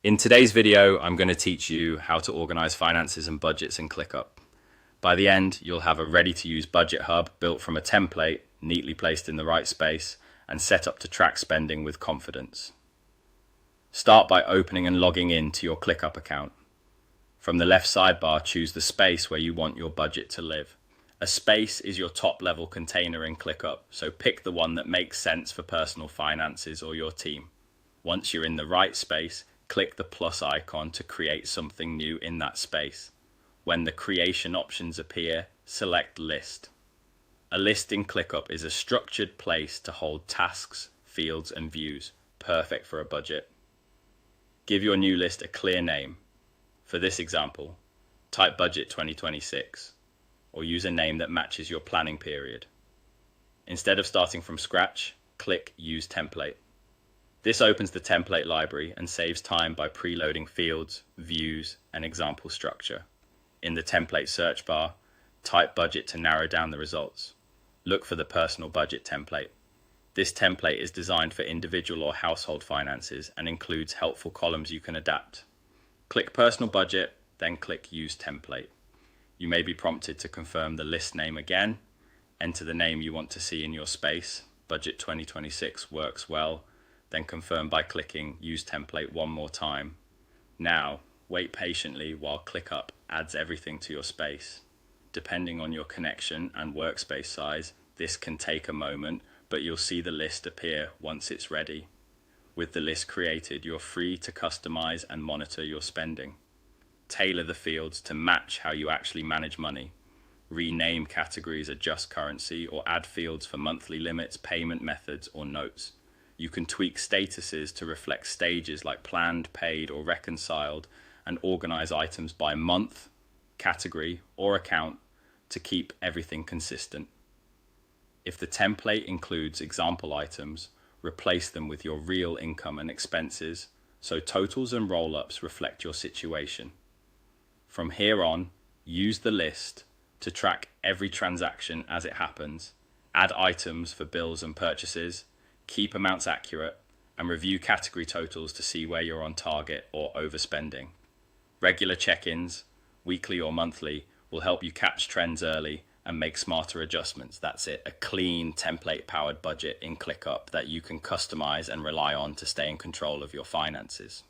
In today's video, I'm going to teach you how to organize finances and budgets in ClickUp. By the end, you'll have a ready-to-use budget hub built from a template, neatly placed in the right space, and set up to track spending with confidence. Start by opening and logging in to your ClickUp account. From the left sidebar, choose the space where you want your budget to live. A space is your top-level container in ClickUp, so pick the one that makes sense for personal finances or your team. Once you're in the right space, click the plus icon to create something new in that space. When the creation options appear, select List. A list in ClickUp is a structured place to hold tasks, fields, and views, perfect for a budget. Give your new list a clear name. For this example, type Budget 2026, or use a name that matches your planning period. Instead of starting from scratch, click Use Template. This opens the template library and saves time by preloading fields, views, and example structure. In the template search bar, type budget to narrow down the results. Look for the personal budget template. This template is designed for individual or household finances and includes helpful columns you can adapt. Click Personal Budget, then click Use Template. You may be prompted to confirm the list name again. Enter the name you want to see in your space. Budget 2026 works well. Then confirm by clicking Use Template one more time. Now, wait patiently while ClickUp adds everything to your space. Depending on your connection and workspace size, this can take a moment, but you'll see the list appear once it's ready. With the list created, you're free to customize and monitor your spending. Tailor the fields to match how you actually manage money. Rename categories, adjust currency, or add fields for monthly limits, payment methods, or notes. You can tweak statuses to reflect stages like planned, paid, or reconciled, and organize items by month, category, or account to keep everything consistent. If the template includes example items, replace them with your real income and expenses, so totals and roll-ups reflect your situation. From here on, use the list to track every transaction as it happens, add items for bills and purchases, keep amounts accurate, and review category totals to see where you're on target or overspending. Regular check-ins, weekly or monthly, will help you catch trends early and make smarter adjustments. That's it, a clean template-powered budget in ClickUp that you can customize and rely on to stay in control of your finances.